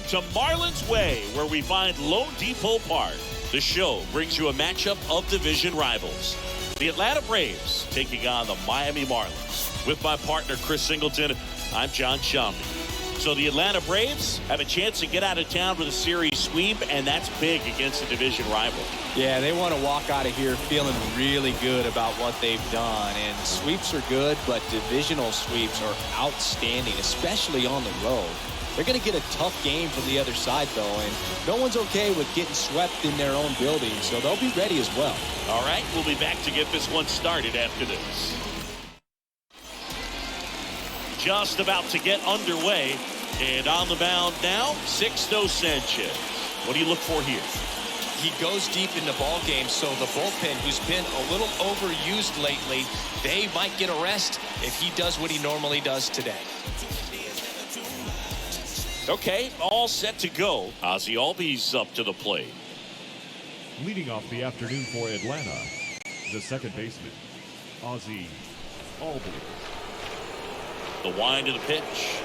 to Marlins Way, where we find LoanDepot Park. The show brings you a matchup of division rivals. The Atlanta Braves taking on the Miami Marlins. With my partner, Chris Singleton, I'm John Shambi. So the Atlanta Braves have a chance to get out of town with a series sweep, and that's big against a division rival. Yeah, they want to walk out of here feeling really good about what they've done. And sweeps are good, but divisional sweeps are outstanding, especially on the road. They're going to get a tough game from the other side, though, and no one's okay with getting swept in their own building, so they'll be ready as well. All right, we'll be back to get this one started after this. Just about to get underway, and on the mound now, Sixto Sanchez. What do you look for here? He goes deep in the ball game, so the bullpen, who's been a little overused lately, they might get a rest if he does what he normally does today. Okay, all set to go. Ozzie Albies up to the plate. Leading off the afternoon for Atlanta, the second baseman, Ozzie Albies. The wind of the pitch.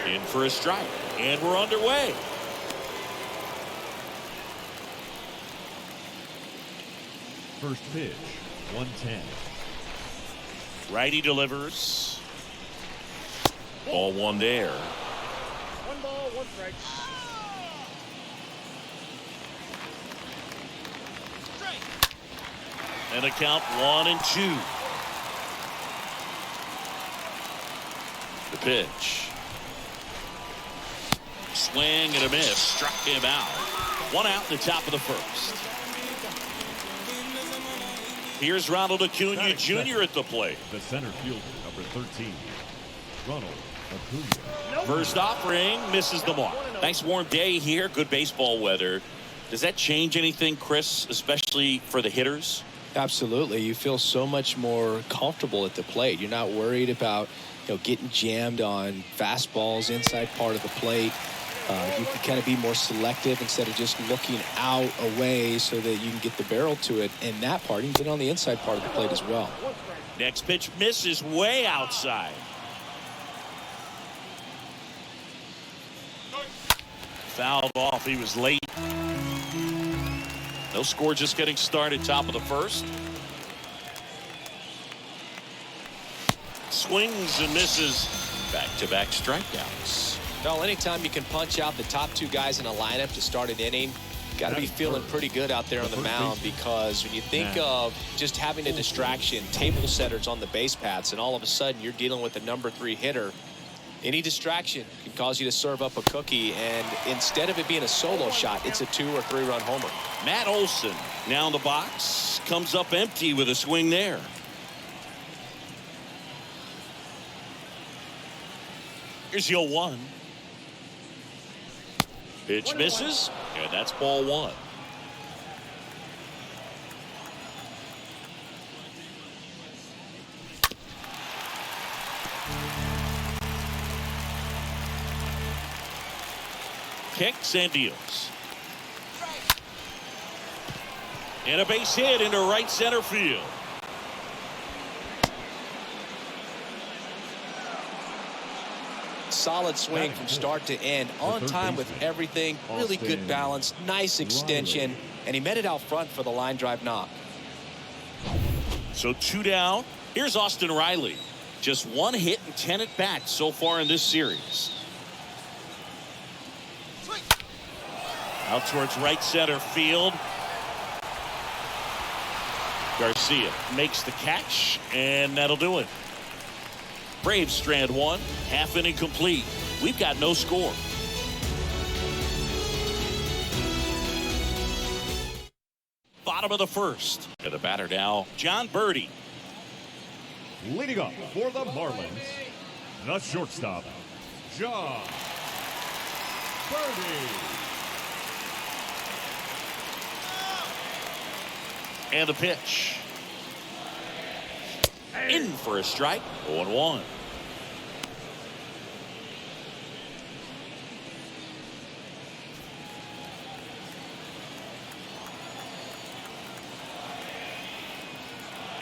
In for a strike. And we're underway. First pitch, 110. Righty delivers. Ball one there. 1 ball, 1 strike. And a count 1-2. The pitch. Swing and a miss. Struck him out. 1 out in the top of the first. Here's Ronald Acuna Jr. at the plate. The center fielder, number 13, Ronald Acuna. First offering, misses the mark. Nice warm day here. Good baseball weather. Does that change anything, Chris, especially for the hitters? Absolutely. You feel so much more comfortable at the plate. You're not worried about getting jammed on fastballs inside part of the plate. You can kind of be more selective instead of just looking out away so that you can get the barrel to it. And that part, you can get on the inside part of the plate as well. Next pitch misses way outside. Fouled off. He was late. No score, just getting started. Top of the first. Swings and misses. Back-to-back strikeouts. Well, anytime you can punch out the top 2 guys in a lineup to start an inning, got to be feeling pretty good out there on the mound, because when you think of just having a distraction, table setters on the base paths, and all of a sudden you're dealing with a number 3 hitter, any distraction can cause you to serve up a cookie, and instead of it being a solo shot, it's a 2 or 3 run homer. Matt Olson now in the box, comes up empty with a swing there. Here's the 0-1. Pitch misses, and that's ball 1. Kicks and deals. And a base hit into right center field. Solid swing from start to end, on time with everything, really good balance, nice extension, and he met it out front for the line drive knock. So 2 down. Here's Austin Riley. Just 1 hit and 10 at bats so far in this series. Out towards right center field. Garcia makes the catch, and that'll do it. Braves strand 1, half inning complete. We've got no score. Bottom of the first. And the batter now, John Birdie. Leading up for the Marlins, the shortstop, John Birdie. And the pitch. In for a strike. 0-1.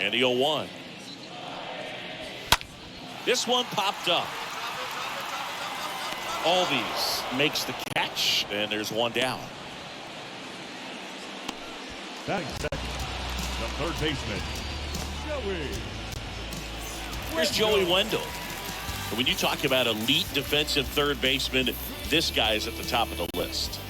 And the 0-1. This one popped up. Alves makes the catch, and there's one down. Batting second, the third baseman, Joey. Here's Joey Wendell. And when you talk about elite defensive third baseman, this guy is at the top of the list.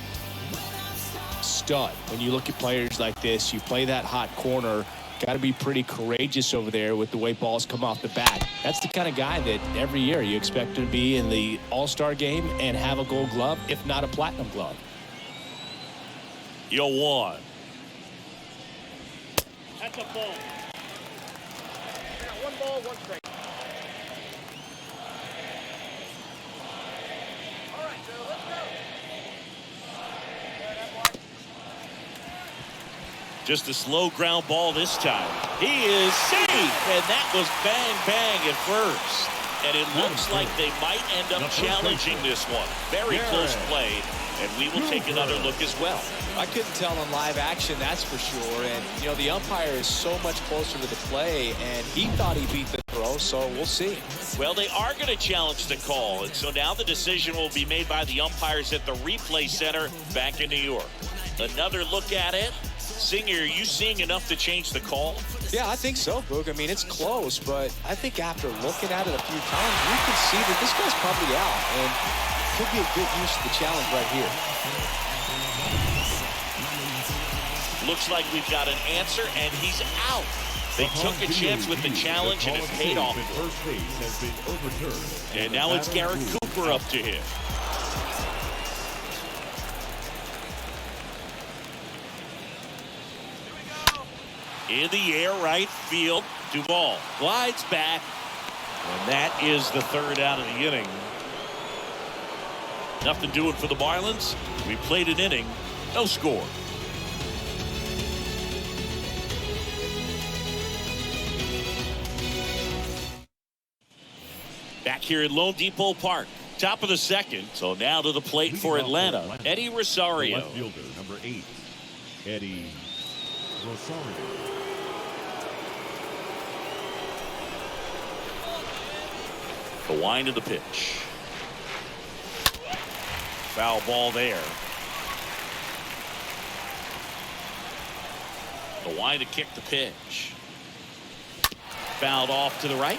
Stud. When you look at players like this, you play that hot corner, got to be pretty courageous over there with the way balls come off the bat. That's the kind of guy that every year you expect to be in the All-Star game and have a Gold Glove, if not a Platinum Glove. 0-1. That's a ball. One ball, one strike. All right, so let's go. Just a slow ground ball this time. He is safe, and that was bang, bang at first. And it looks like they might end up challenging this one. Very close play, and we will take another look as well. I couldn't tell on live action, that's for sure. And, you know, the umpire is so much closer to the play, and he thought he beat the throw, so we'll see. Well, they are going to challenge the call, and so now the decision will be made by the umpires at the replay center back in New York. Another look at it. Singer, are you seeing enough to change the call? Yeah, I think so, Boog. I mean, it's close, but I think after looking at it a few times, we can see that this guy's probably out, and could be a good use of the challenge right here. Looks like we've got an answer, and he's out. They took a chance with the challenge, and it paid off. First base has been overturned. And now it's Garrett Cooper up to hit. In the air, right field. Duvall glides back, and that is the third out of the inning. Nothing doing for the Marlins. We played an inning, no score. Back here at LoanDepot Park, top of the second. So now to the plate for Atlanta, Eddie Rosario. Left fielder, number 8, Eddie Rosario. The wind of the pitch. Foul ball there. The wind to kick the pitch. Fouled off to the right.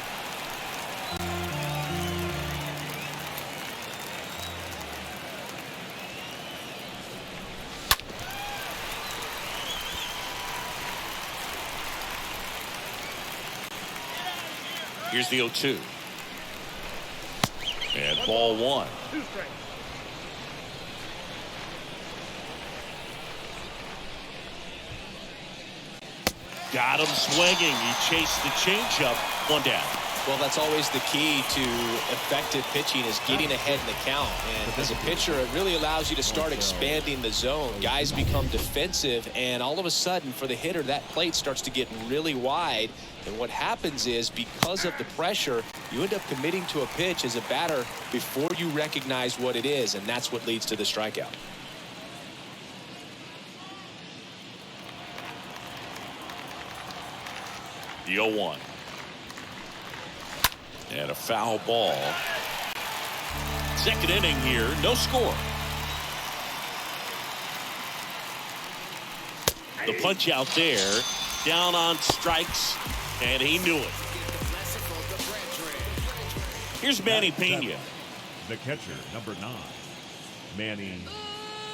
Here's the 0-2. And ball one. Two strikes. Got him swinging. He chased the changeup. One down. Well, that's always the key to effective pitching is getting ahead in the count. And as a pitcher, it really allows you to start expanding the zone. Guys become defensive, and all of a sudden, for the hitter, that plate starts to get really wide. And what happens is, because of the pressure, you end up committing to a pitch as a batter before you recognize what it is, and that's what leads to the strikeout. The 0-1. And a foul ball. Second inning here, no score. The punch out there, down on strikes, and he knew it. Here's Manny Pena. The catcher, number 9, Manny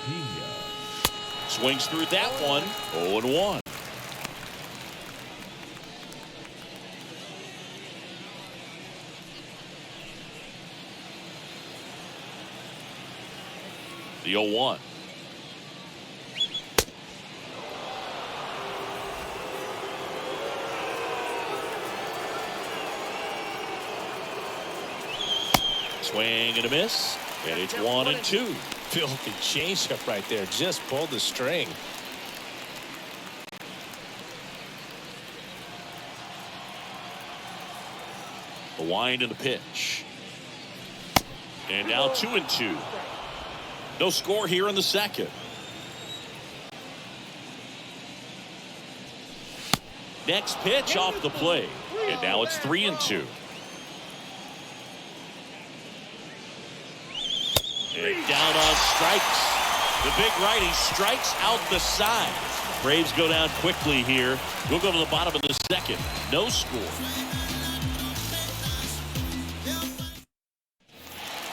Pena. Swings through that one, 0-1. The 0-1. Swing and a miss, and it's 1-2. Filthy changeup right there. Just pulled the string. The wind and the pitch. And now 2-2. No score here in the second. Next pitch off the plate. And now it's 3-2. And down on strikes. The big righty strikes out the side. Braves go down quickly here. We'll go to the bottom of the second. No score.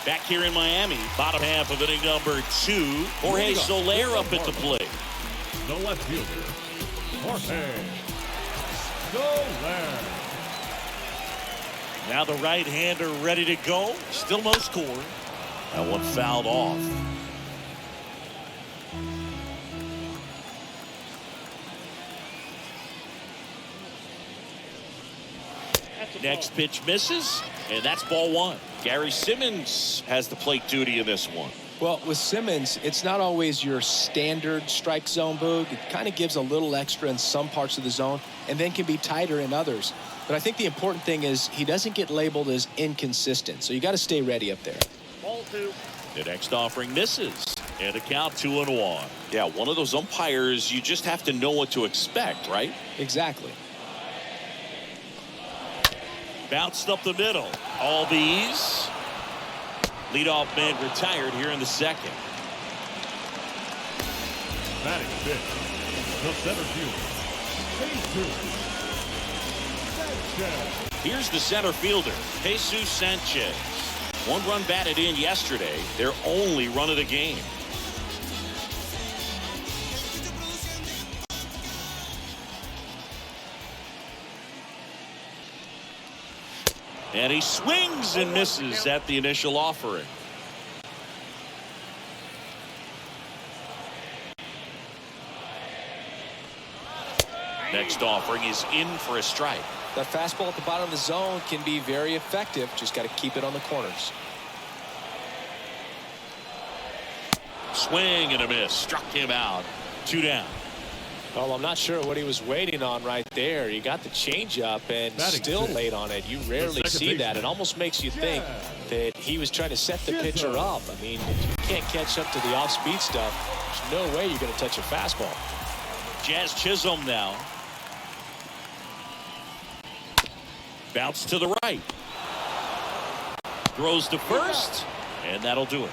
Back here in Miami, bottom half of inning number 2. Jorge Soler up at the plate. The left fielder, Jorge Soler. Now the right-hander ready to go. Still no score. That one fouled off. Next pitch misses, and that's ball 1. Gary Simmons has the plate duty in this one. Well, with Simmons, it's not always your standard strike zone, Boog. It kind of gives a little extra in some parts of the zone and then can be tighter in others. But I think the important thing is he doesn't get labeled as inconsistent. So you got to stay ready up there. Ball 2. The next offering misses, and a count 2-1. Yeah, one of those umpires, you just have to know what to expect, right? Exactly. Bounced up the middle. All bees. Leadoff man retired here in the second. Batting fifth, the center fielder, Jesus Sanchez. Here's the center fielder, Jesus Sanchez. 1 run batted in yesterday, their only run of the game. And he swings and misses at the initial offering. Next offering is in for a strike. That fastball at the bottom of the zone can be very effective. Just got to keep it on the corners. Swing and a miss. Struck him out. 2 down. Well, I'm not sure what he was waiting on right there. He got the changeup and Batting still six. late on it. You rarely see that. It almost makes you think that he was trying to set the pitcher up. I mean, if you can't catch up to the off-speed stuff, there's no way you're going to touch a fastball. Jazz Chisholm now. Bounce to the right. Throws to first, and that'll do it.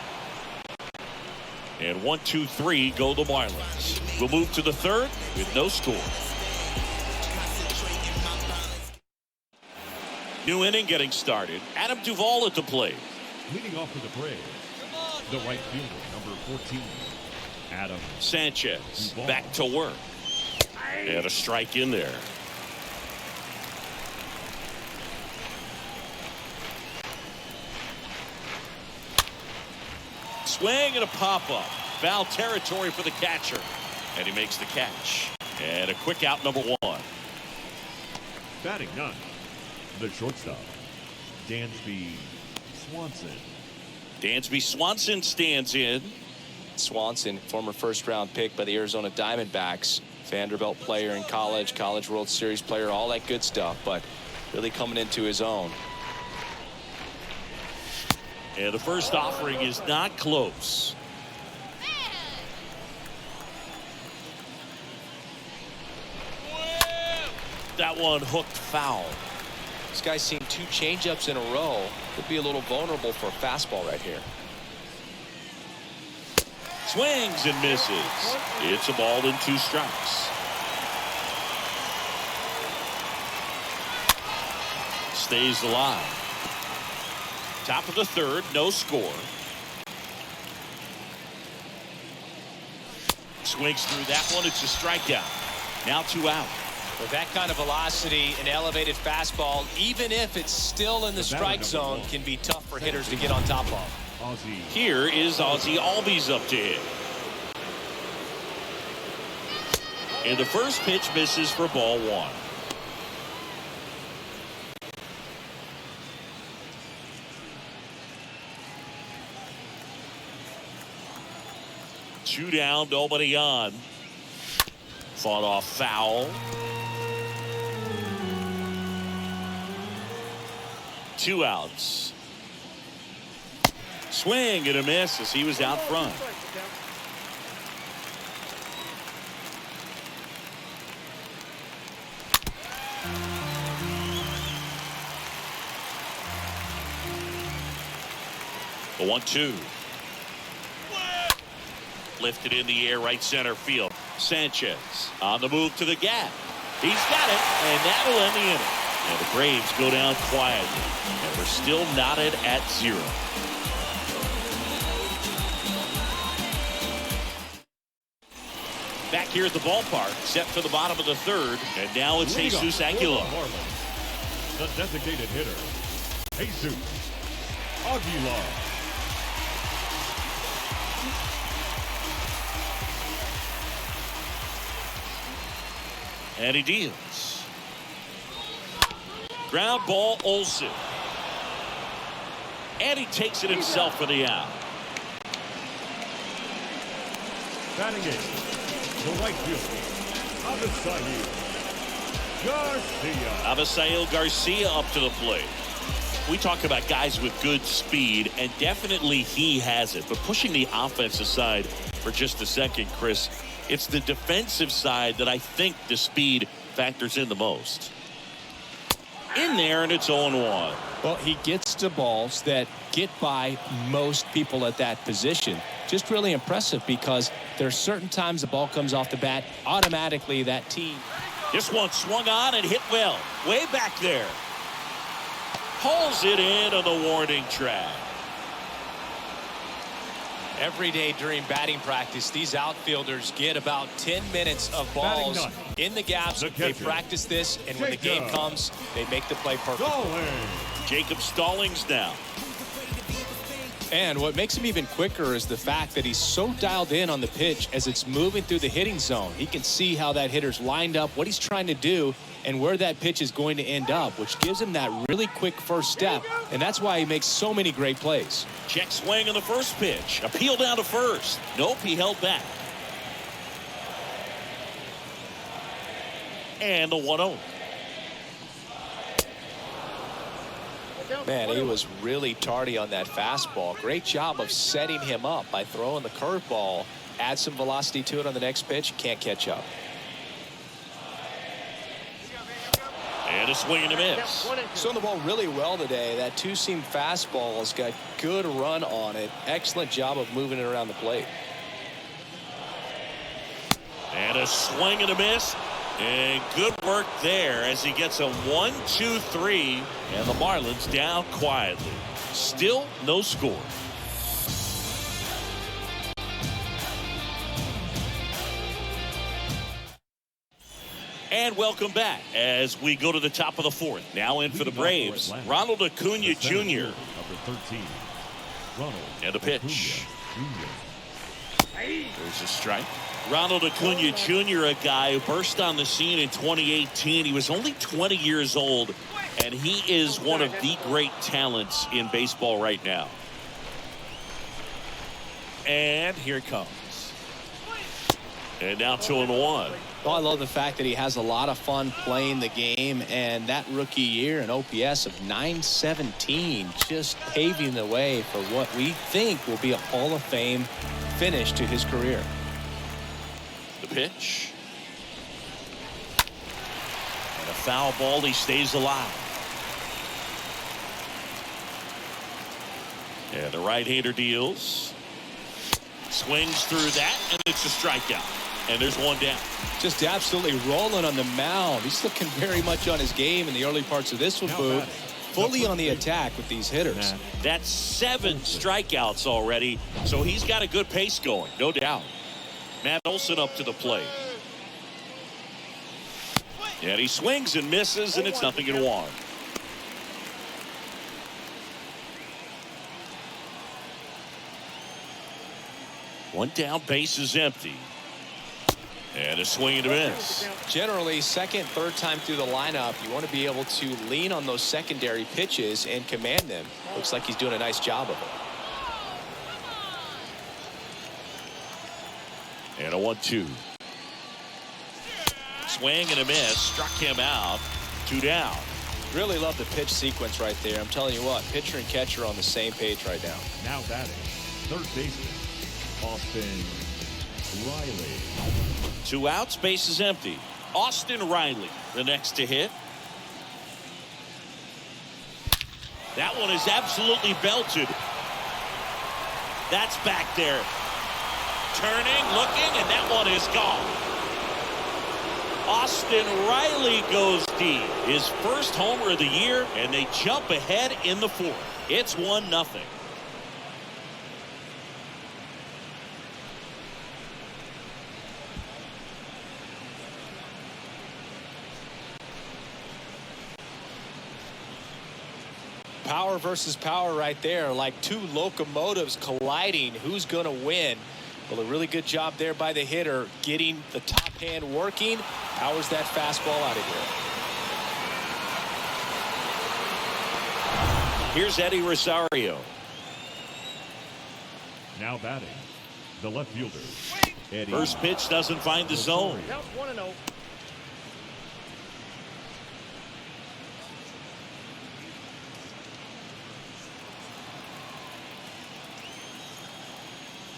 And 1, 2, 3 go the Marlins. We'll move to the third with no score. New inning getting started. Adam Duvall at the plate. Leading off for the Braves, the right fielder, number 14, Adam Sanchez Duvall. back to work. And a strike in there. Swing and a pop-up. Foul territory for the catcher. And he makes the catch. And a quick out, number 1. Batting 9, the shortstop, Dansby Swanson. Dansby Swanson stands in. Swanson, former first-round pick by the Arizona Diamondbacks. Vanderbilt player in college, College World Series player, all that good stuff, but really coming into his own. And the first offering is not close. That one hooked foul. This guy's seen 2 changeups in a row. Could be a little vulnerable for a fastball right here. Swings and misses. It's a ball and 2 strikes. Stays alive. Top of the third, no score. Swings through that one. It's a strikeout. Now 2 out. With that kind of velocity, an elevated fastball, even if it's still in the strike zone, can be tough for hitters to get on top of. Ozzie. Here is Ozzie Albies up to hit. And the first pitch misses for ball 1. Two down, nobody on. Fought off foul. 2 outs. Swing and a miss as he was out front. The 1-2. lifted in the air right center field. Sanchez on the move to the gap. He's got it, and that'll end the inning. And the Braves go down quietly, and we're still knotted at 0. Back here at the ballpark, set for the bottom of the 3rd, and now it's Jesus Aguilar. The designated hitter, Jesus Aguilar. And he deals. Ground ball, Olsen. And he takes it himself for the out. Batting in, the right fielder, Avisail Garcia up to the plate. We talk about guys with good speed, and definitely he has it. But pushing the offense aside for just a second, Chris, it's the defensive side that I think the speed factors in the most. In there, and it's 0-1. Well, he gets to balls that get by most people at that position. Just really impressive because there's certain times the ball comes off the bat, automatically that team. This one swung on and hit well. Way back there. Pulls it in on the warning track. Every day during batting practice, these outfielders get about 10 minutes of balls in the gaps. They practice this, and when the game comes, they make the play perfect. Jacob Stallings now. And what makes him even quicker is the fact that he's so dialed in on the pitch as it's moving through the hitting zone. He can see how that hitter's lined up, what he's trying to do, and where that pitch is going to end up, which gives him that really quick first step. And that's why he makes so many great plays. Check swing on the first pitch. Appeal down to first. Nope, he held back. And the 1-0. Man, he was really tardy on that fastball. Great job of setting him up by throwing the curveball. Add some velocity to it on the next pitch. Can't catch up. And a swing and a miss. Throwing the ball really well today. That two-seam fastball has got good run on it. Excellent job of moving it around the plate. And a swing and a miss. And good work there as he gets a 1-2-3. And the Marlins down quietly. Still no score. And welcome back as we go to the top of the 4th. Now in for the Braves, Ronald Acuna Jr. Number 13, Ronald And a pitch. Acuna Jr. There's a strike. Ronald Acuna Jr., a guy who burst on the scene in 2018. He was only 20 years old, and he is one of the great talents in baseball right now. And here it comes. And now 2-1. Well, I love the fact that he has a lot of fun playing the game, and that rookie year, an OPS of 917, just paving the way for what we think will be a Hall of Fame finish to his career. The pitch. And a foul ball. He stays alive. And the right-hander deals. Swings through that, and it's a strikeout. And there's one down. Just absolutely rolling on the mound. He's looking very much on his game in the early parts of this one, Boo. Fully on the attack with these hitters. That's 7 strikeouts already, so he's got a good pace going, no doubt. Matt Olson up to the plate. And he swings and misses, and it's 0-1. One down, base is empty. And a swing and a miss. Generally, second, third time through the lineup, you want to be able to lean on those secondary pitches and command them. Looks like he's doing a nice job of it. And a 1-2. Swing and a miss. Struck him out. 2 down. Really love the pitch sequence right there. I'm telling you what, pitcher and catcher are on the same page right now. Now batting, third baseman, Austin Riley. 2 outs, base is empty. Austin Riley, the next to hit. That one is absolutely belted. That's back there. turning, looking, and that one is gone. Austin Riley goes deep. His first homer of the year, and they jump ahead in the fourth. It's 1-0. Power versus power right there, like two locomotives colliding. Who's going to win? Well, a really good job there by the hitter, getting the top hand working. Powers that fastball out of here. Here's Eddie Rosario. Now batting, the left fielder, Eddie. First pitch doesn't find the zone. Count 1-0.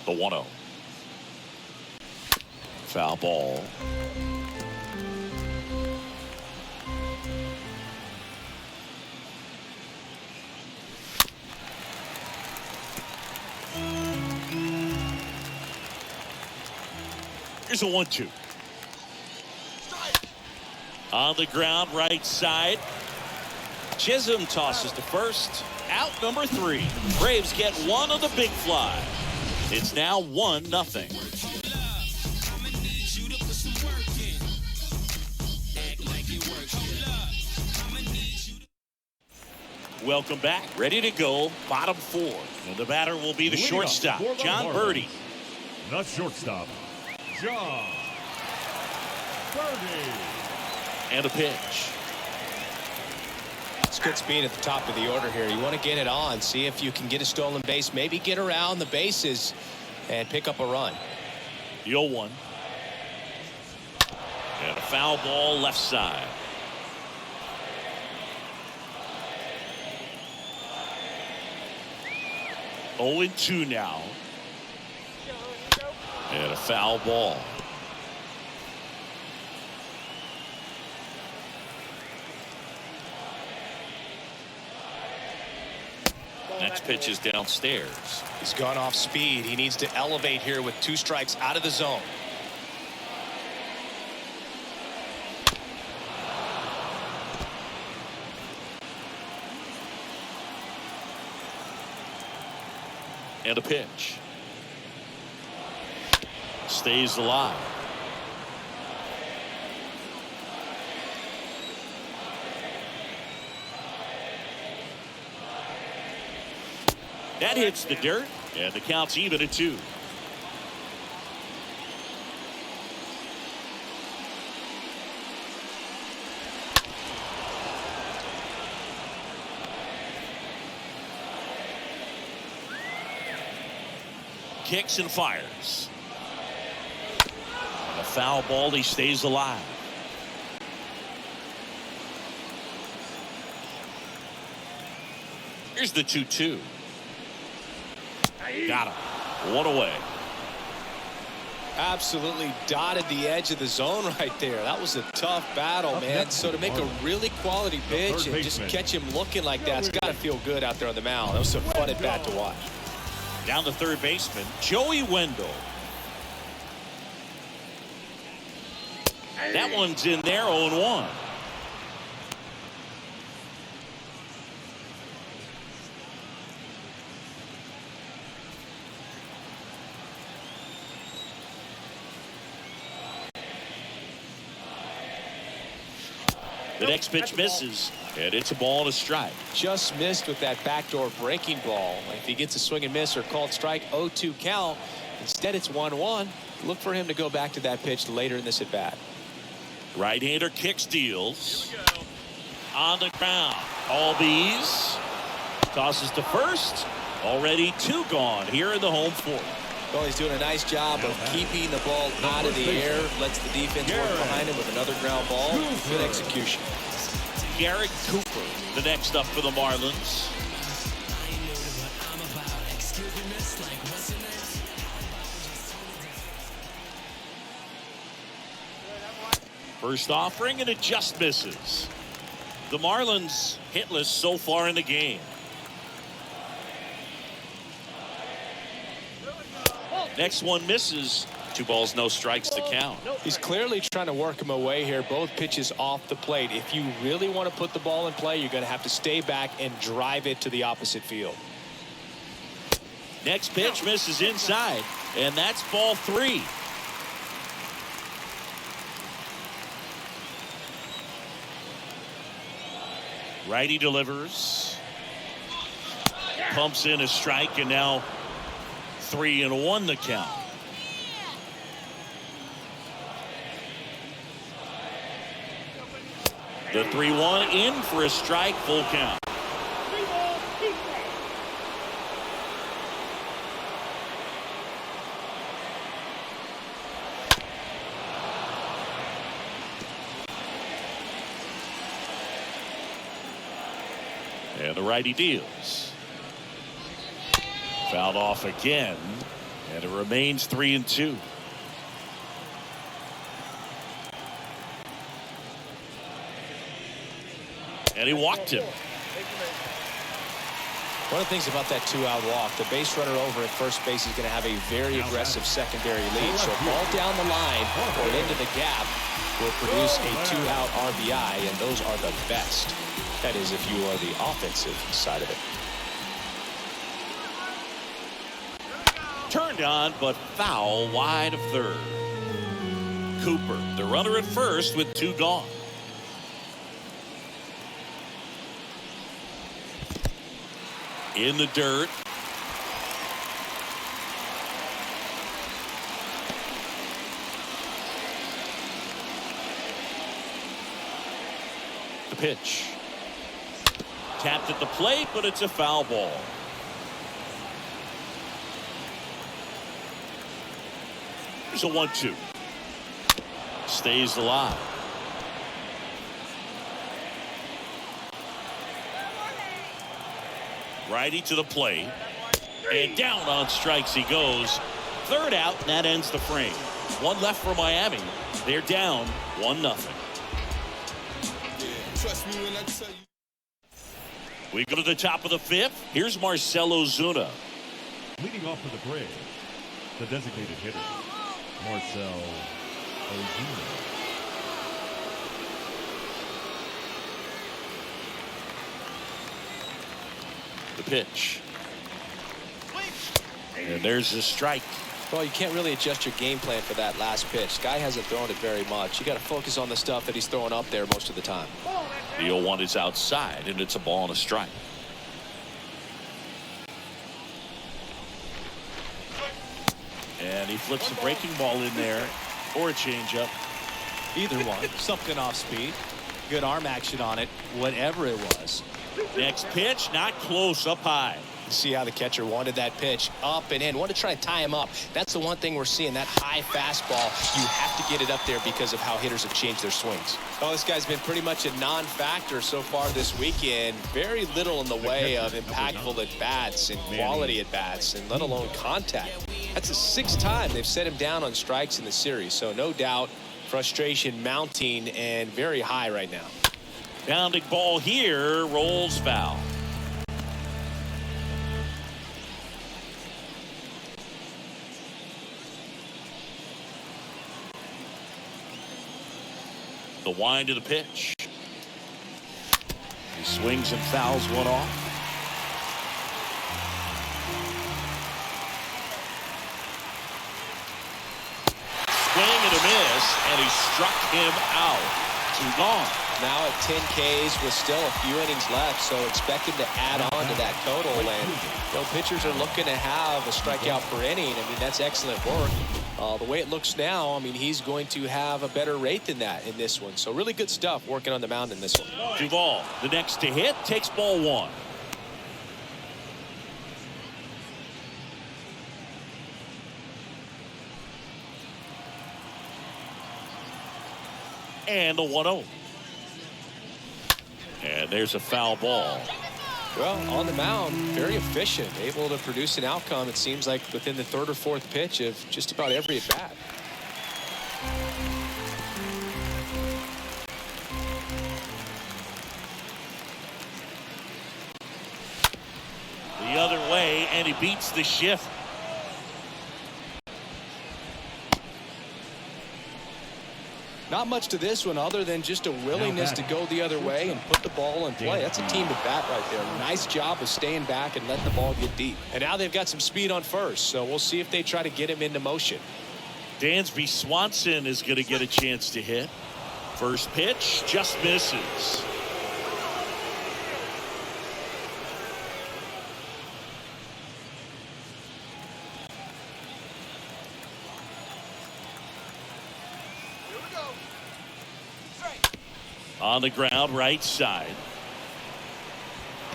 The 1-0. Foul ball. Here's a 1-2. On the ground, right side. Chisholm tosses to first. Out number 3. Braves get one of the big fly. It's now 1-0. Welcome back. Ready to go. Bottom 4. And the batter will be the shortstop, John Birdie. The shortstop, John Birdie. And a pitch. It's good speed at the top of the order here. You want to get it on, see if you can get a stolen base, maybe get around the bases and pick up a run. The 0-1. And a foul ball left side. Oh, 0-2 now. And a foul ball. Next pitch is downstairs. He's gone off speed. He needs to elevate here with 2 strikes out of the zone. And a pitch. Stays alive. That hits the dirt, and the count's even at 2. Kicks and fires. And a foul ball, he stays alive. Here's the 2-2. Got him. 1 away. Absolutely dotted the edge of the zone right there. That was a tough battle, man. So to make a really quality pitch and just catch him looking like that, it's got to feel good out there on the mound. That was a fun at bat to watch. Down the third baseman, Joey Wendell. That one's in there, 0-1. The next pitch misses, and it's a ball and a strike. Just missed with that backdoor breaking ball. If he gets a swing and miss or called strike, 0-2 count. Instead, it's 1-1. Look for him to go back to that pitch later in this at bat. Right-hander kicks, deals. On the ground. Albies tosses to first. Already 2 gone here in the home 4th. Well, he's doing a nice job of keeping the ball out of the air. Lets the defense work behind him with another ground ball. Good execution. Garrett Cooper, the next up for the Marlins. First offering, and it just misses. The Marlins hitless so far in the game. Next one misses. 2 balls, no strikes to count. He's clearly trying to work him away here. Both pitches off the plate. If you really want to put the ball in play, you're going to have to stay back and drive it to the opposite field. Next pitch misses inside, and that's ball 3. Righty delivers. Pumps in a strike, and now 3-1 the count. The 3-1 in for a strike, full count. And the righty deals. Fouled off again, and it remains 3-2. And he walked him. One of the things about that 2-out walk, the base runner over at first base is going to have a very aggressive secondary lead. So a ball down the line or into the gap will produce a 2-out RBI, and those are the best. That is, if you are the offensive side of it. Turned on, but foul wide of third. Cooper, the runner at first with 2 gone. In the dirt. The pitch. Tapped at the plate, but it's a foul ball. Here's a 1-2. Stays alive. Righty to the plate. And down on strikes he goes. 3rd out, and that ends the frame. 1 left for Miami. They're down 1-0. Trust me when I tell you. We go to the top of the 5th. Here's Marcell Ozuna. Leading off for the Braves, the designated hitter, Marcell Ozuna. The pitch. And there's the strike. Well, you can't really adjust your game plan for that last pitch. Guy hasn't thrown it very much. You got to focus on the stuff that he's throwing up there most of the time. The 0-1 is outside, and it's a ball and a strike. And he flips a breaking ball in there, or a changeup. Either one. Something off speed. Good arm action on it, whatever it was. Next pitch, not close, up high. See how the catcher wanted that pitch up and in. Want to try to tie him up. That's the one thing we're seeing, that high fastball. You have to get it up there because of how hitters have changed their swings. Oh, this guy's been pretty much a non-factor so far this weekend. Very little in the way of impactful at-bats and quality at-bats, and let alone contact. That's the 6th time they've set him down on strikes in the series. So no doubt frustration mounting and very high right now. Pounding ball here, rolls foul. The wind of the pitch. He swings and fouls one off. Swing and a miss, and he struck him out. 2 gone. Now at 10 Ks with still a few innings left, so expect him to add on to that total. And pitchers are looking to have a strikeout per inning. I mean, that's excellent work. The way it looks now, I mean, he's going to have a better rate than that in this one. So really good stuff working on the mound in this one. Duvall, the next to hit, takes ball 1. And the 1-0. And there's a foul ball. Well, on the mound, very efficient, able to produce an outcome, it seems like, within the 3rd or 4th pitch of just about every at-bat. The other way, and he beats the shift. Not much to this one other than just a willingness to go the other way and put the ball in play. That's a team at bat right there. Nice job of staying back and letting the ball get deep. And now they've got some speed on first, so we'll see if they try to get him into motion. Dansby Swanson is going to get a chance to hit. First pitch just misses. On the ground, right side.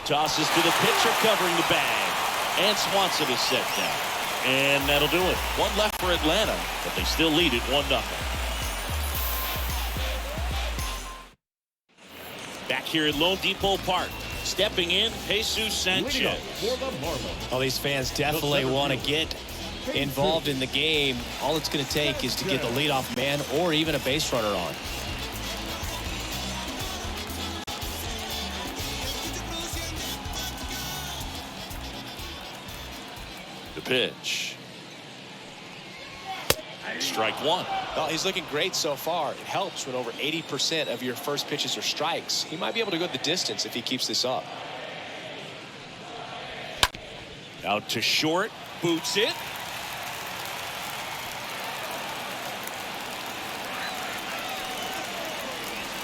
Tosses to the pitcher, covering the bag. And Swanson is set down. And that'll do it. One left for Atlanta, but they still lead it 1-0. Back here at LoanDepot Park. Stepping in, Jesus Sanchez. For the Marlins. Well, these fans definitely want to get involved in the game. All it's going to take is to get the leadoff man or even a base runner on. The pitch. Strike one. Well, he's looking great so far. It helps when over 80% of your first pitches are strikes. He might be able to go the distance if he keeps this up. Out to short. Boots it.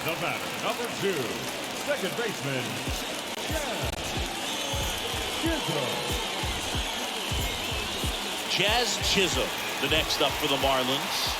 The batter, number 2, second baseman, Jazz Chisholm, the next up for the Marlins.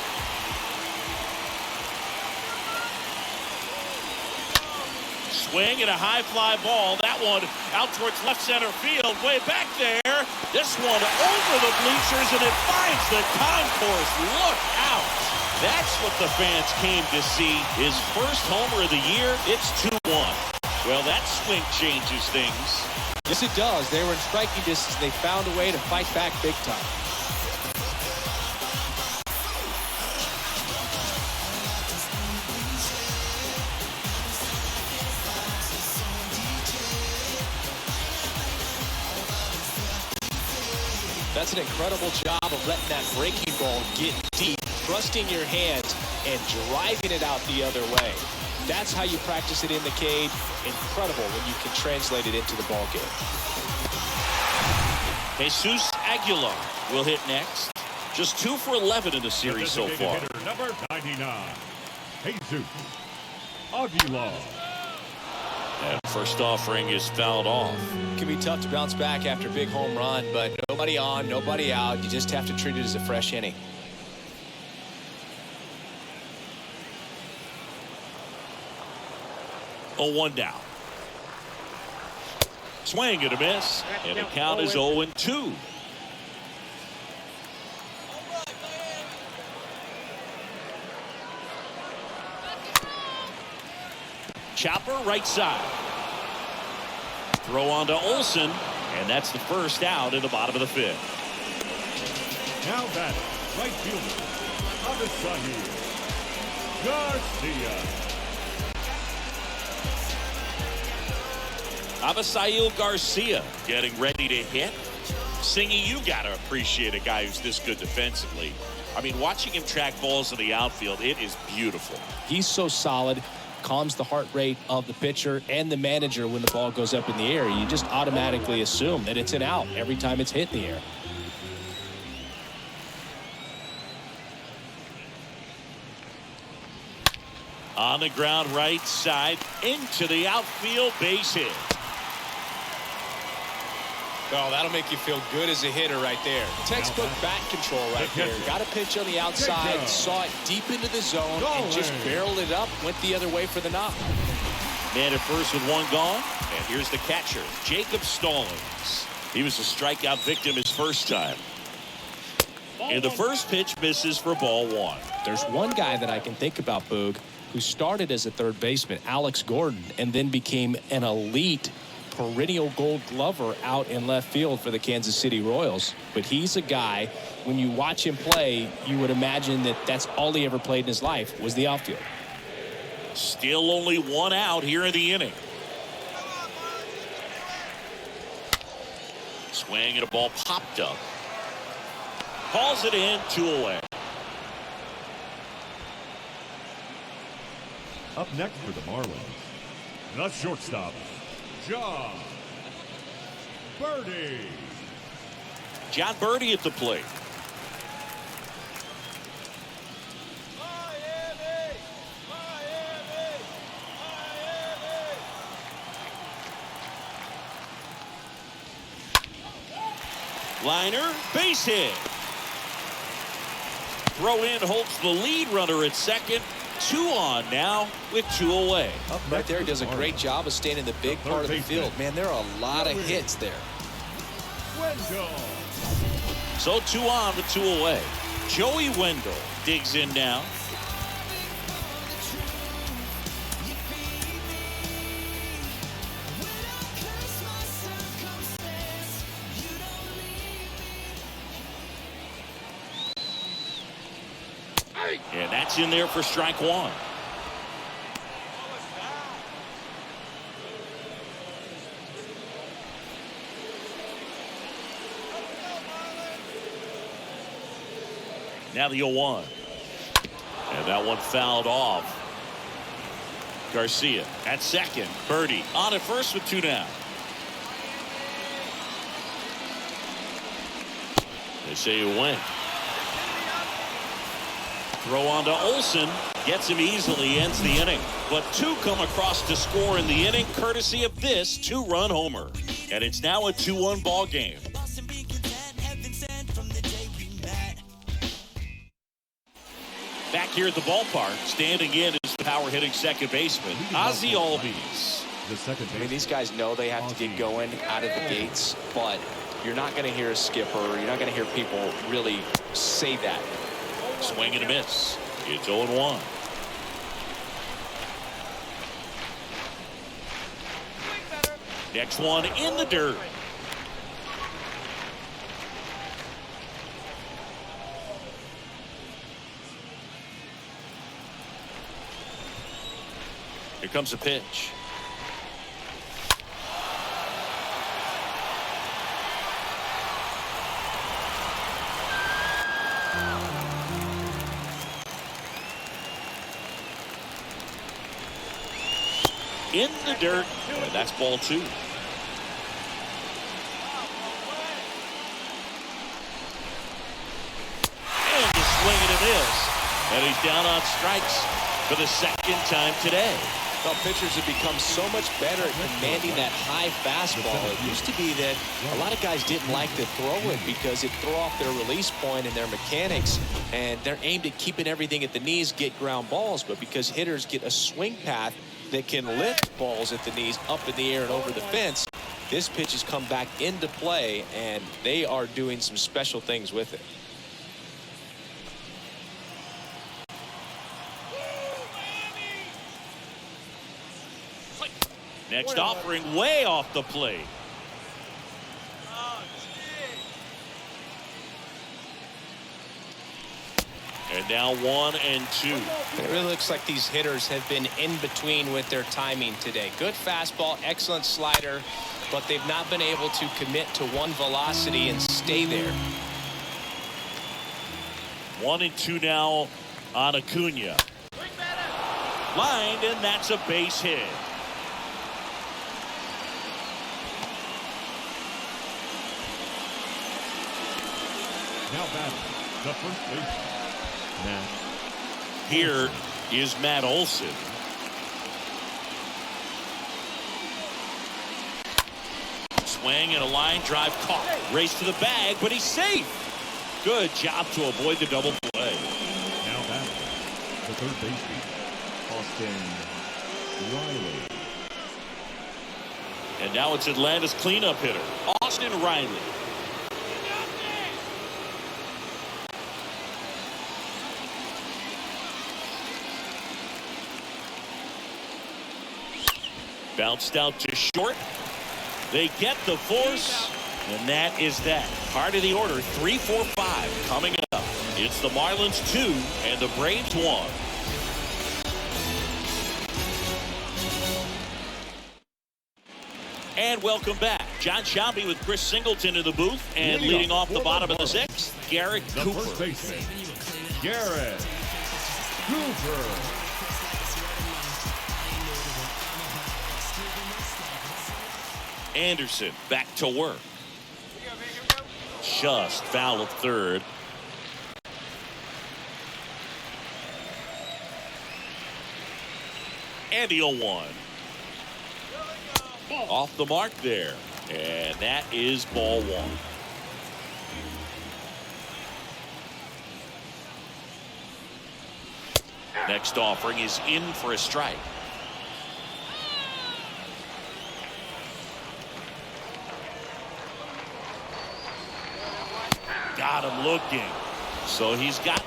Swing and a high fly ball. That one out towards left center field. Way back there. This one over the bleachers, and it finds the concourse. Look out. That's what the fans came to see. His first homer of the year. It's 2-1. Well, that swing changes things. Yes, it does. They were in striking distance. They found a way to fight back big time. That's an incredible job of letting that breaking ball get deep, trusting your hands, and driving it out the other way. That's how you practice it in the cage. Incredible when you can translate it into the ball game. Jesus Aguilar will hit next. Just 2 for 11 in the series so far. hitter, number 99, Jesus Aguilar. And first offering is fouled off. It can be tough to bounce back after a big home run, but nobody on, nobody out. You just have to treat it as a fresh inning. Oh, 1 down. Swing and a miss. And the count is 0-2. Chopper right side. Throw on to Olsen. And that's the first out in the bottom of the 5th. Now batting, right fielder, Avisail Garcia getting ready to hit. Singy, you got to appreciate a guy who's this good defensively. I mean, watching him track balls in the outfield, it is beautiful. He's so solid. Calms the heart rate of the pitcher and the manager when the ball goes up in the air. You just automatically assume that it's an out every time it's hit in the air. On the ground right side into the outfield, base hit. Oh, that'll make you feel good as a hitter right there. Textbook bat control right there. Got a pitch on the outside, saw it deep into the zone, and just barreled it up, went the other way for the knock. Man at first with 1 gone. And here's the catcher, Jacob Stallings. He was a strikeout victim his first time. And the first pitch misses for ball 1. There's one guy that I can think about, Boog, who started as a third baseman, Alex Gordon, and then became an elite perennial gold glover out in left field for the Kansas City Royals. But he's a guy, when you watch him play, you would imagine that that's all he ever played in his life was the outfield. Still only 1 out here in the inning. Swing and a ball popped up. Calls it in, 2 away. Up next for the Marlins, the shortstop, John Birdie. John Birdie at the plate. Liner, base hit. Throw in holds the lead runner at second. 2 on now with 2 away. Right there, does a great job of staying in the big part of the field. Man, there are a lot of hits there. So 2 on with 2 away. Joey Wendell digs in now. And that's in there for strike 1. Now the 0-1. And that one fouled off. Garcia at second. Birdie on at first with 2 down. They say you win. Throw on to Olsen. Gets him easily, ends the inning. But 2 come across to score in the inning, courtesy of this 2-run homer. And it's now a 2-1 ball game. Back here at the ballpark, standing in is the power hitting second baseman, Ozzie Albies. I mean, these guys know they have to get going out of the gates, but you're not going to hear a skipper. You're not going to hear people really say that. Swing and a miss. It's 0-1. Next one in the dirt. Here comes a pitch. In the dirt, and that's ball 2. And a swing and a miss. And he's down on strikes for the second time today. Well, pitchers have become so much better at commanding that high fastball. It used to be that a lot of guys didn't like to throw it because it threw off their release point and their mechanics, and they're aimed at keeping everything at the knees, get ground balls. But because hitters get a swing path that can lift balls at the knees up in the air and over the fence, this pitch has come back into play, and they are doing some special things with it. Next offering way off the plate. And now 1 and 2. It really looks like these hitters have been in between with their timing today. Good fastball, excellent slider, but they've not been able to commit to one velocity and stay there. 1 and 2 now on Acuna. Lined, and that's a base hit. Now batting, the first baseman, Matt. Here is Matt Olson. Swing and a line drive caught. Race to the bag, but he's safe. Good job to avoid the double play. Now batting, the third baseman, Austin Riley. And now it's Atlanta's cleanup hitter, Austin Riley. Bounced out to short. They get the force, and that is that. Part of the order, 3, 4, 5 coming up. It's the Marlins 2 and the Braves 1. And welcome back. John Shelby with Chris Singleton in the booth, and leading off the bottom of the 6th, Garrett Cooper. First baseman, Garrett Cooper. Anderson back to work. Just foul of third. And the 0-1. Off the mark there. And that is ball one. Next offering is in for a strike. Got him looking. So he's gotten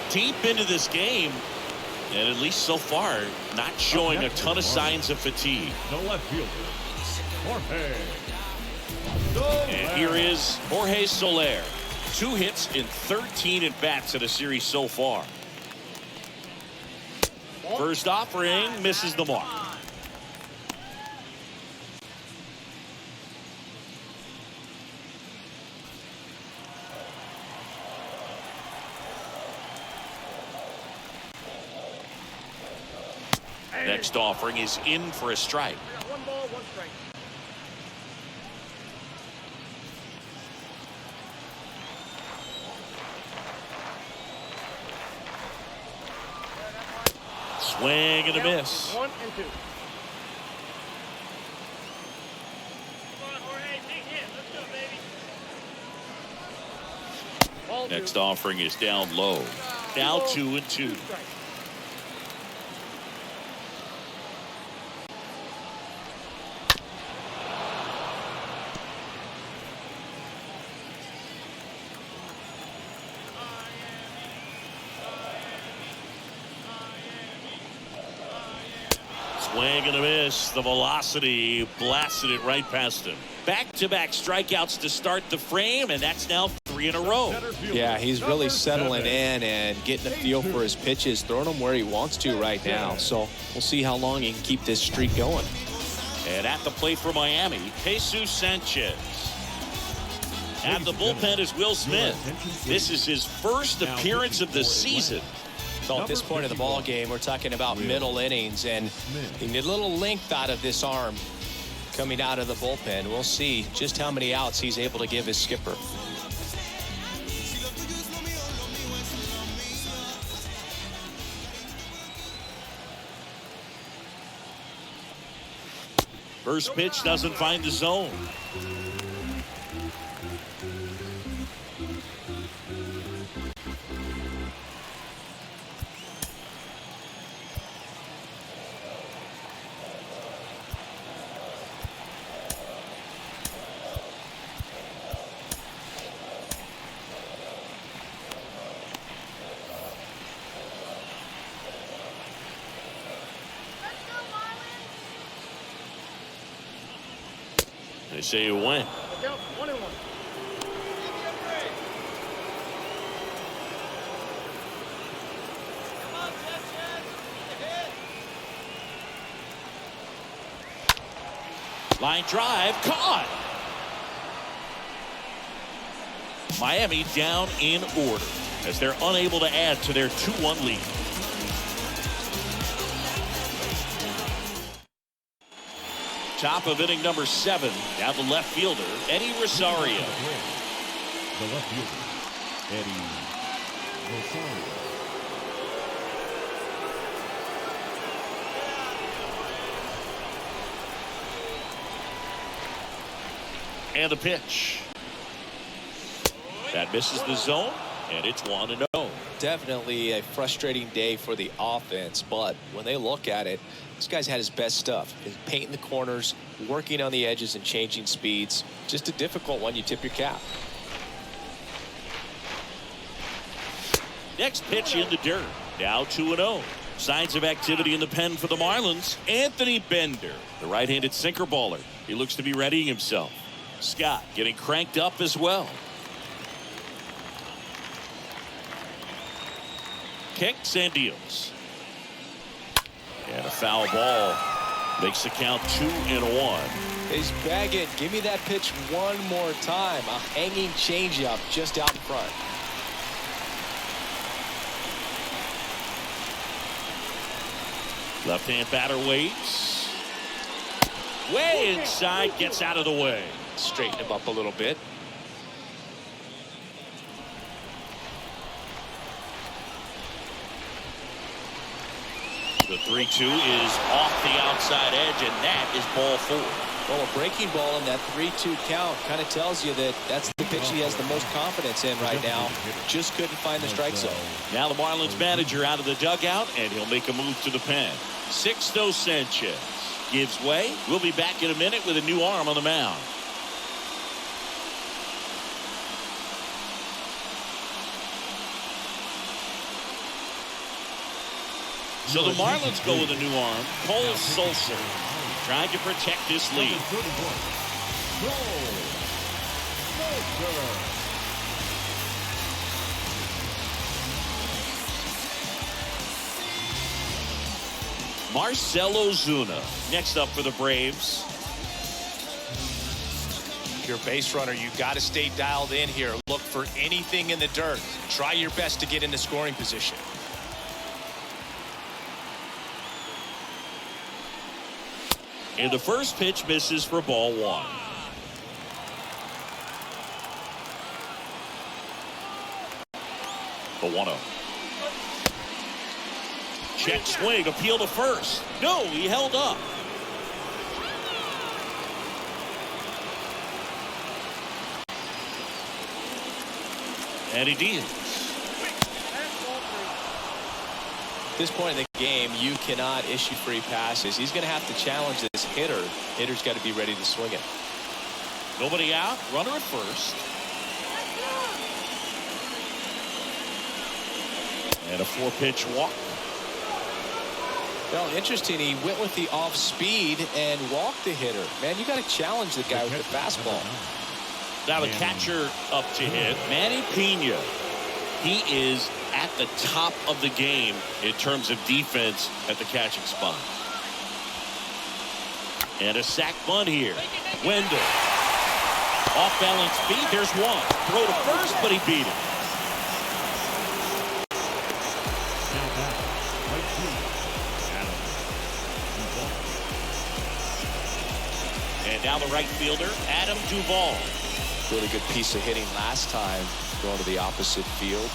deep into this game, and at least so far, not showing a ton of signs of fatigue. The left fielder, Jorge. And here is Jorge Soler. 2 hits in 13 at-bats in the series so far. First offering misses the mark. Next offering is in for a strike. 1 ball, 1 strike. Swing and a miss. 1 and 2. Come on, Jorge, take hit. Let's go, baby. Ball Next 2. offering is down low. Now 2 and 2. Strike. Swing and a miss. The velocity blasted it right past him. Back-to-back strikeouts to start the frame, and that's now 3 in a row. Yeah, he's really settling in and getting a feel for his pitches, throwing them where he wants to right now. So we'll see how long he can keep this streak going. And at the plate for Miami, Jesus Sanchez. At the bullpen is Will Smith. This is his first appearance of the season. So at this point of the ball game, we're talking about middle innings, and you need a little length out of this arm coming out of the bullpen. We'll see just how many outs he's able to give his skipper. First pitch doesn't find the zone. They say it went. Yep, 1 and 1. Line drive, caught. Miami down in order as they're unable to add to their 2-1 lead. Top of inning number 7. Now the left fielder, Eddie Rosario. The left fielder, Eddie Rosario. And the pitch. That misses the zone, and it's 1-0. Definitely a frustrating day for the offense, but when they look at it, this guy's had his best stuff. He's painting the corners, working on the edges, and changing speeds. Just a difficult one. You tip your cap. Next pitch in the dirt. Now 2-0. Signs of activity in the pen for the Marlins. Anthony Bender, the right-handed sinker baller. He looks to be readying himself. Scott getting cranked up as well. Kicks and deals. And a foul ball makes the count 2-1. He's begging, give me that pitch one more time. A hanging changeup just out in front. Left-hand batter waits. Way inside, gets out of the way. Straighten him up a little bit. The 3-2 is off the outside edge, and that is ball 4. Well, a breaking ball in that 3-2 count kind of tells you that that's the pitch he has the most confidence in right now. Just couldn't find the strike zone. Now the Marlins manager out of the dugout, and he'll make a move to the pen. Sixto Sanchez gives way. We'll be back in a minute with a new arm on the mound. So the Marlins go with a new arm. Cole Sulser trying to protect this lead. Marcell Ozuna next up for the Braves. If you're a base runner, you got to stay dialed in here. Look for anything in the dirt. Try your best to get into scoring position. And the first pitch misses for ball 1. The 1-0. Check swing, appeal to first. No, he held up. And he deals. At this point in the game, you cannot issue free passes. He's going to have to challenge this hitter. Hitter's got to be ready to swing it. Nobody out, runner at first. And a 4-pitch walk. Well, interesting. He went with the off speed and walked the hitter. Man, you got to challenge the guy with the fastball. Now the catcher up to hit, Manny Pena. He is at the top of the game in terms of defense at the catching spot. And a sac bunt here. Wendell. Off balance feet. There's one. Throw to first, but he beat it. And now the right fielder, Adam Duvall. Really good piece of hitting last time, going to the opposite field.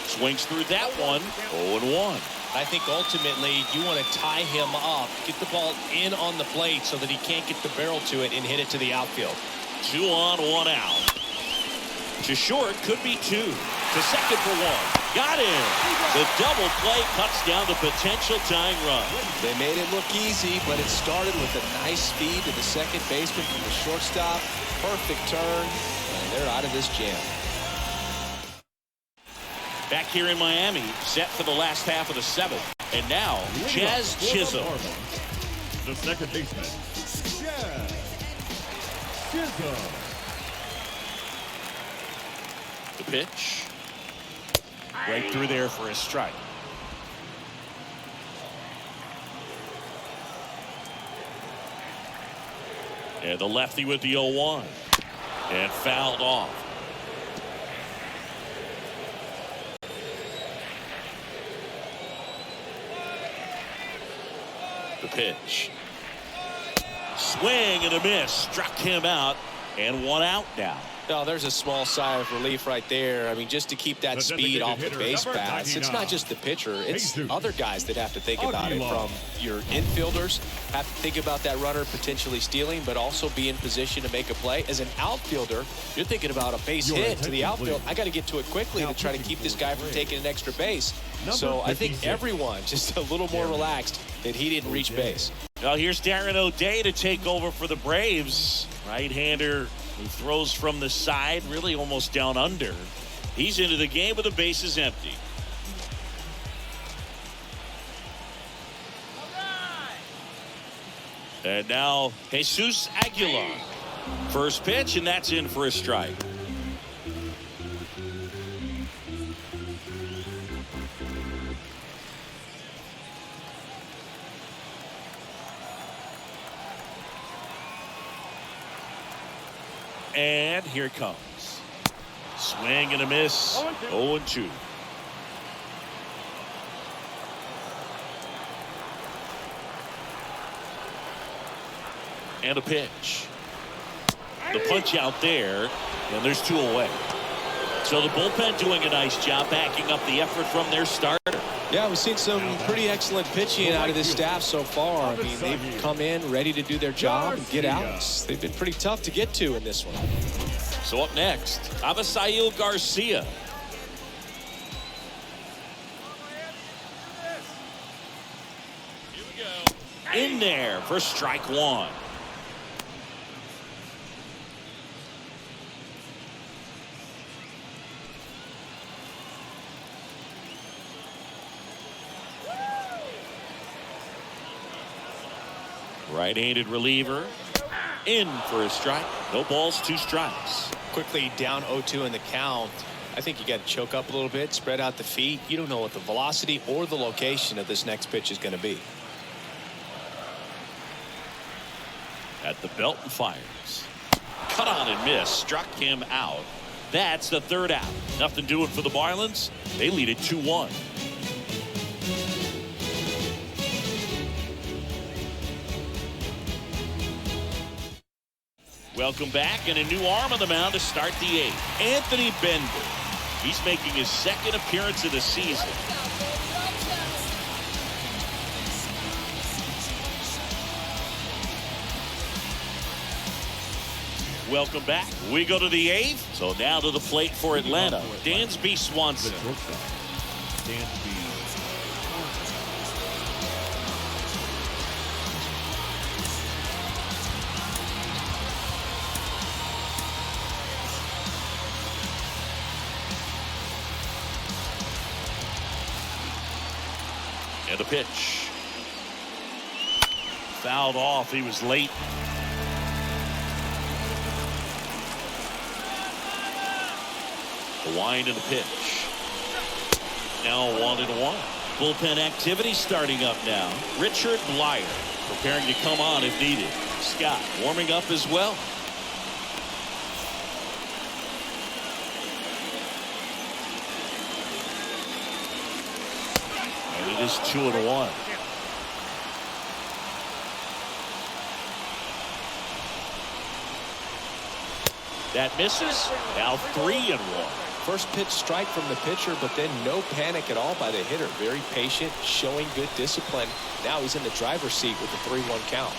Swings through that one. 0-1. I think ultimately you want to tie him up, get the ball in on the plate so that he can't get the barrel to it and hit it to the outfield. 2 on, 1 out. To short, could be 2. To second for 1. Got him. The double play cuts down the potential tying run. They made it look easy, but it started with a nice feed to the second baseman from the shortstop. Perfect turn, and they're out of this jam. Back here in Miami, set for the last half of the 7th. And now, Jazz Chisholm. The second baseman, Jazz Chisholm. The pitch. Right through there for a strike. And the lefty with the 0-1. And fouled off. The pitch. Swing and a miss. Struck him out. And 1 out now. No, there's a small sigh of relief right there. I mean, just to keep that speed off the base paths. It's not just the pitcher. It's other guys that have to think about it. From your infielders, have to think about that runner potentially stealing, but also be in position to make a play. As an outfielder, you're thinking about a base hit to the outfield. I got to get to it quickly to try to keep this guy from taking an extra base. So I think everyone just a little more relaxed that he didn't reach base. Well, here's Darren O'Day to take over for the Braves. Right-hander who throws from the side, really almost down under. He's into the game with the bases empty. And now Jesus Aguilar. First pitch, and that's in for a strike. And here it comes. Swing and a miss. 0-2. And a pitch. The punch out there, and there's 2 away. So the bullpen doing a nice job backing up the effort from their starter. Yeah, we've seen some pretty excellent pitching out of this staff so far. I mean, they've come in ready to do their job and get outs. They've been pretty tough to get to in this one. So up next, Avisail Garcia. In there for strike 1. Right-handed reliever. In for a strike. No balls, 2 strikes. Quickly down 0-2 in the count. I think you got to choke up a little bit, spread out the feet. You don't know what the velocity or the location of this next pitch is going to be. At the belt and fires. Cut on and miss. Struck him out. That's the 3rd out. Nothing doing for the Marlins. They lead it 2-1. Welcome back, and a new arm on the mound to start the 8th. Anthony Bender. He's making his 2nd appearance of the season. Welcome back. We go to the 8th. So now to the plate for Atlanta. Dansby Swanson. And a pitch. Fouled off. He was late. The wind and the pitch. Now 1-1. Bullpen activity starting up now. Richard Blyer preparing to come on if needed. Scott warming up as well. And it is 2-1. That misses. Now 3-1. First pitch strike from the pitcher, but then no panic at all by the hitter. Very patient, showing good discipline. Now he's in the driver's seat with the 3-1 count.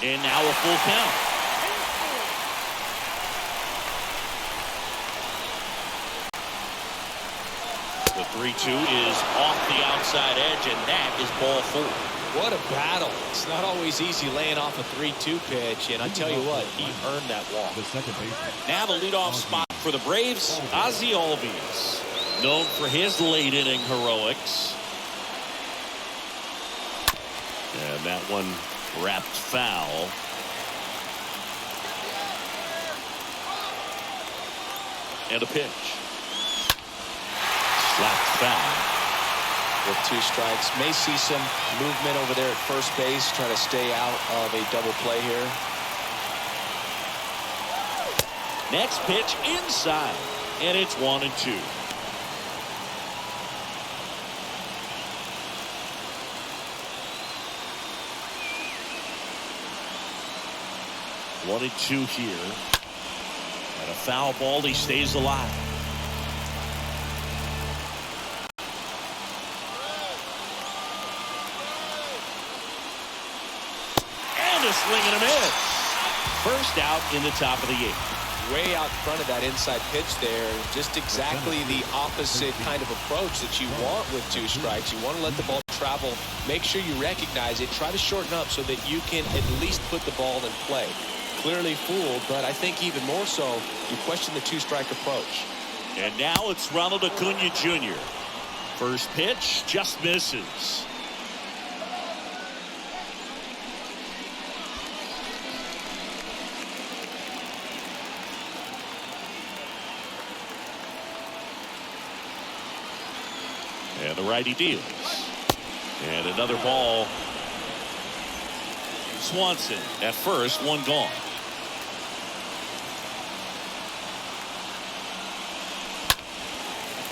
And now a full count. The 3-2 is off the outside edge, and that is ball 4. What a battle. It's not always easy laying off a 3-2 pitch, and I tell you what, he earned that walk. The second baseman. Now the leadoff spot for the Braves, Ozzie Albies, known for his late inning heroics. And that one wrapped foul. And a pitch. Slapped foul. With 2 strikes, may see some movement over there at first base, trying to stay out of a double play here. Next pitch inside, and it's 1-2. One and 2 here, and a foul ball. He stays alive. A swing and a miss. First out in the top of the 8th. Way out front of that inside pitch there. Just exactly the opposite kind of approach that you want with 2 strikes. You want to let the ball travel. Make sure you recognize it. Try to shorten up so that you can at least put the ball in play. Clearly fooled, but I think even more so, you question the 2-strike approach. And now it's Ronald Acuna Jr. First pitch just misses. And the righty deals. And another ball. Swanson at first, 1 gone.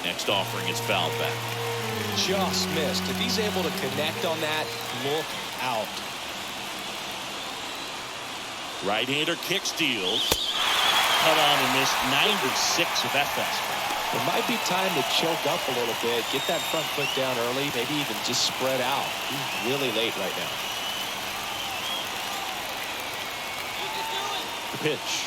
Next offering is fouled back. Just missed. If he's able to connect on that, look out. Right-hander kick steals. Cut on and missed 96 with that fastball. It might be time to choke up a little bit, get that front foot down early, maybe even just spread out. He's really late right now. The pitch.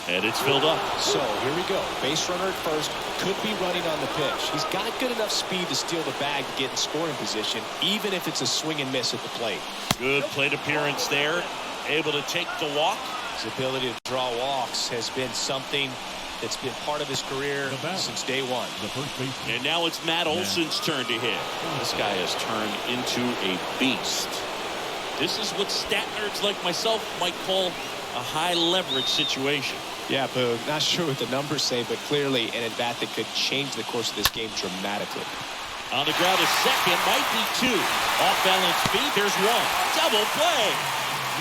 And it's filled up. So here we go. Base runner at first, could be running on the pitch. He's got good enough speed to steal the bag to get in scoring position, even if it's a swing and miss at the plate. Good plate appearance there. Able to take the walk. His ability to draw walks has been something that's been part of his career since day one. And now it's Matt Olson's turn to hit. This guy has turned into a beast. This is what stat nerds like myself might call a high leverage situation. Yeah, Boog, not sure what the numbers say, but clearly an at-bat that could change the course of this game dramatically. On the ground to second, might be two. Off balance feet, there's one. Double play.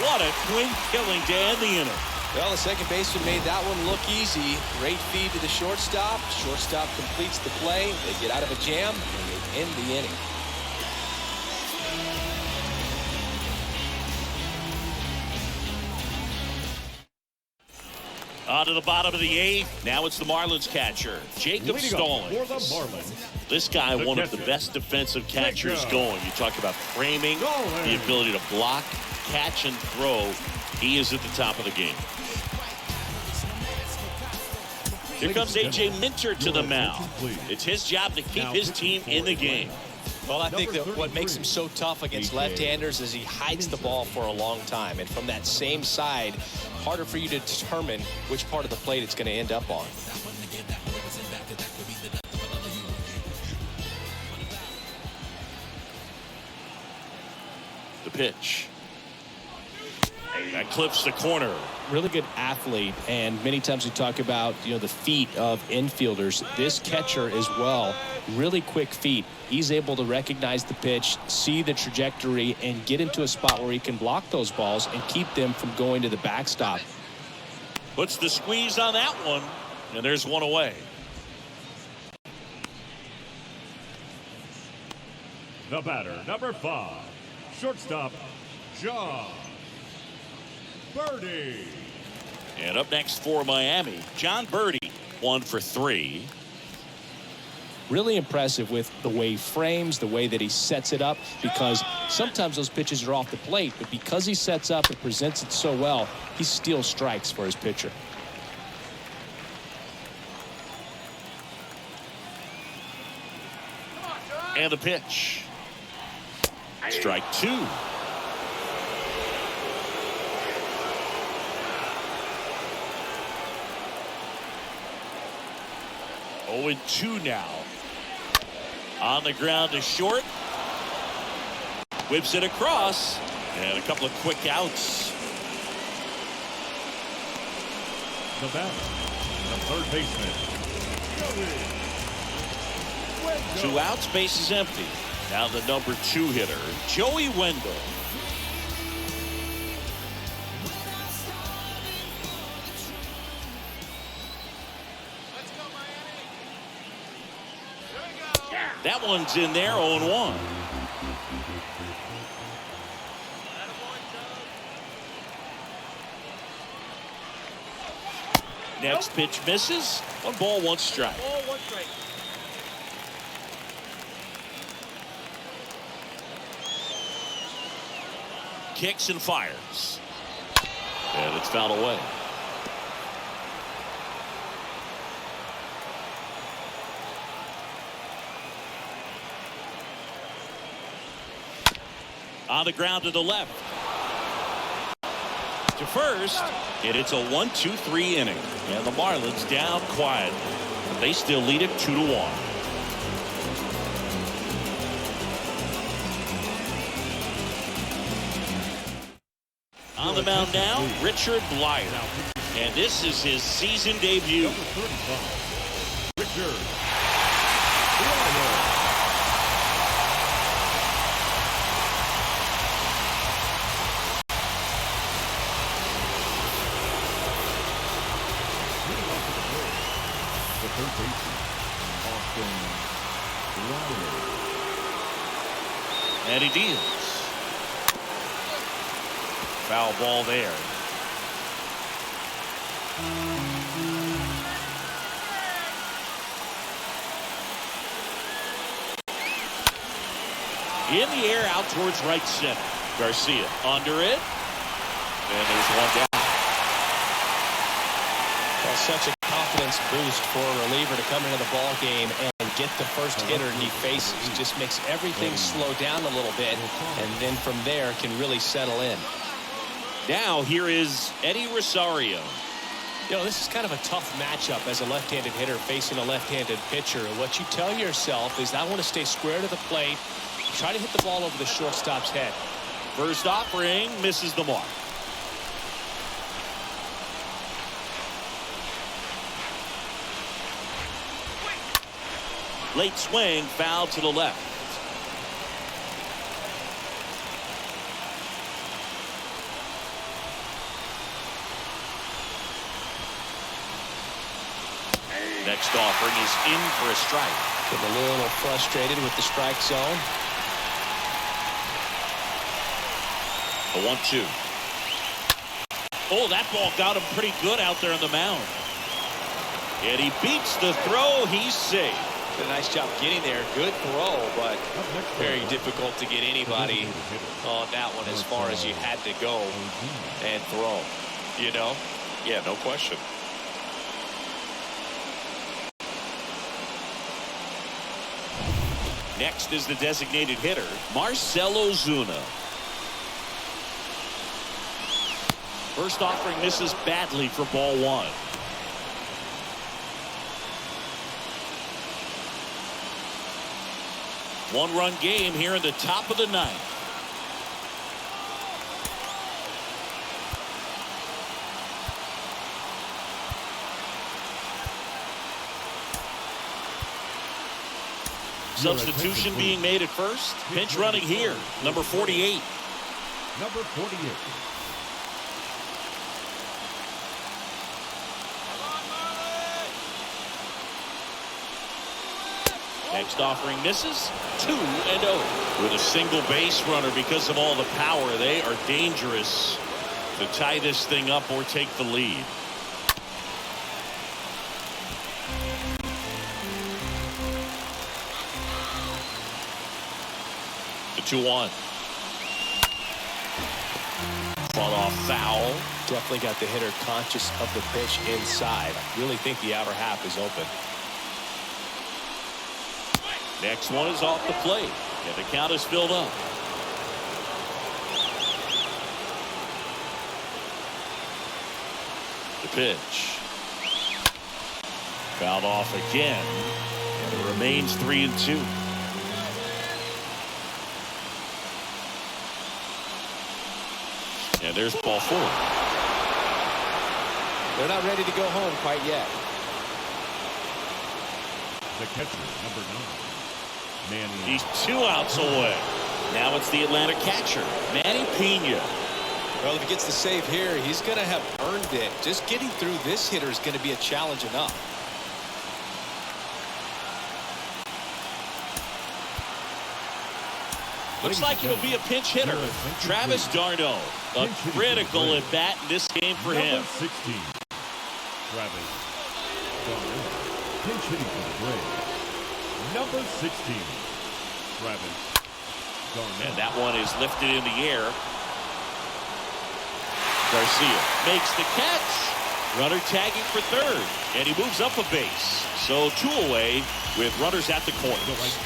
What a clean killing to end the inning. Well, the second baseman made that one look easy. Great feed to the shortstop. Shortstop completes the play. They get out of a jam, and they end the inning. On to the bottom of the eighth. Now it's the Marlins catcher, Jacob Stallings. For the Marlins, This guy, one of the best defensive catchers going. You talk about framing, the ability to block, catch, and throw. He is at the top of the game. Here comes A.J. Minter to the mound. It's his job to keep his team in the game. Well, I think that what makes him so tough against left-handers is he hides the ball for a long time. And from that same side, harder for you to determine which part of the plate it's going to end up on. The pitch. That clips the corner. Really good athlete, and many times we talk about, the feet of infielders. This catcher as well, really quick feet. He's able to recognize the pitch, see the trajectory, and get into a spot where he can block those balls and keep them from going to the backstop. Puts the squeeze on that one, and there's one away. the batter, number 5, shortstop, John Birdie. And up next for Miami, John Birdie, 1 for 3. Really impressive with the way he frames, the way that he sets it up, because sometimes those pitches are off the plate, but because he sets up and presents it so well, he steals strikes for his pitcher. And the pitch. Strike 2. Oh, and 2 now. On the ground to short. Whips it across. And a couple of quick outs. The batter, the third baseman, Joey 2 outs, base is empty. Now the number 2 hitter, Joey Wendell. That one's in there, 0-1. Next pitch misses. 1 ball, 1 strike. Kicks and fires. And it's fouled away. On the ground to the left. To first. And it's a 1-2-3 inning. And the Marlins down quiet. But they still lead it 2-1. On the mound now, Richard Blyer. And this is his season debut. number 35, Richard Blyer. The third baseman, Austin Blyer. And he deals. Foul ball there. In the air out towards right center. Garcia under it. And there's one down. Well, such a confidence boost for a reliever to come into the ball game and get the first hitter he faces. Just makes everything slow down a little bit, and then from there can really settle in. Now here is Eddie Rosario. You know, this is kind of a tough matchup as a left-handed hitter facing a left-handed pitcher. And what you tell yourself is, I want to stay square to the plate, try to hit the ball over the shortstop's head. First offering misses the mark. Late swing, foul to the left. Next offering is in for a strike. Getting a little frustrated with the strike zone. The 1-2. Oh, that ball got him pretty good out there on the mound. And he beats the throw. He's safe. Did a nice job getting there. Good throw, but very difficult to get anybody on that one as far as you had to go and throw. You know? Yeah, no question. Next is the designated hitter, Marcell Ozuna. First offering misses badly for ball one. One-run game here in the top of the ninth. Substitution being made at first. Pinch running here, number 48. Number 48. Next offering misses. 2-0. With a single base runner, because of all the power, they are dangerous to tie this thing up or take the lead. The 2-1. Fought off foul. Definitely got the hitter conscious of the pitch inside. I really think the outer half is open. Next one is off the plate, and the count is filled up. The pitch. Fouled off again, and it remains 3-2. And there's ball four. They're not ready to go home quite yet. The catcher, number 9. Manny. He's 2 outs away. Now it's the Atlanta catcher, Manny Pena. Well, if he gets the save here, he's going to have earned it. Just getting through this hitter is going to be a challenge enough. Looks like it'll be a pinch hitter. Travis d'Arnaud, a critical at bat in this game for him. Number 16. Travis d'Arnaud. Pinch hitting for the Braves. Number 16. Travis d'Arnaud. And that one is lifted in the air. Garcia makes the catch. Runner tagging for third. And he moves up a base. So 2 away with runners at the corners.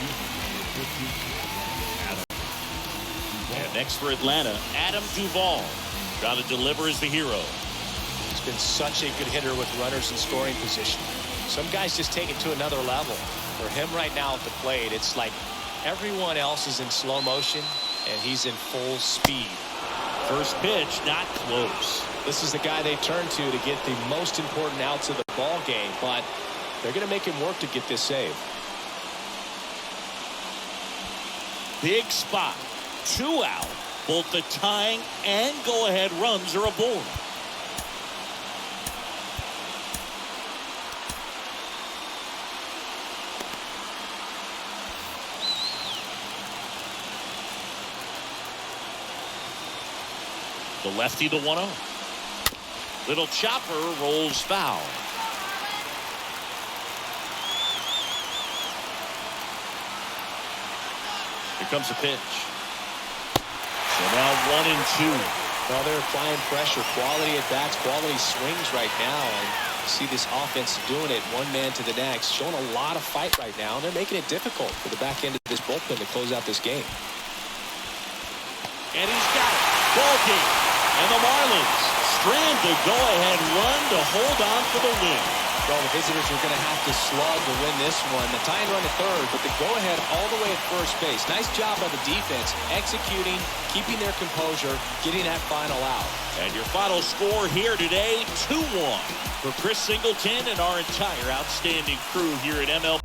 And next for Atlanta, Adam Duvall. Trying to deliver as the hero. He's been such a good hitter with runners in scoring position. Some guys just take it to another level. For him right now at the plate, it's like everyone else is in slow motion and he's in full speed. First pitch, not close. This is the guy they turn to get the most important outs of the ball game, but they're going to make him work to get this save. Big spot. 2 out. Both the tying and go-ahead runs are aboard. The lefty, the 1-0. Little chopper rolls foul. Here comes the pitch. So now 1-2. Well, they're applying pressure. Quality at bats, quality swings right now. And you see this offense doing it one man to the next. Showing a lot of fight right now. And they're making it difficult for the back end of this bullpen to close out this game. And he's got it. Ball game. And the Marlins strand the go-ahead run to hold on for the win. Well, the visitors are going to have to slug to win this one. The tying run at third, but the go-ahead all the way at first base. Nice job by the defense, executing, keeping their composure, getting that final out. And your final score here today, 2-1 for Chris Singleton and our entire outstanding crew here at MLB.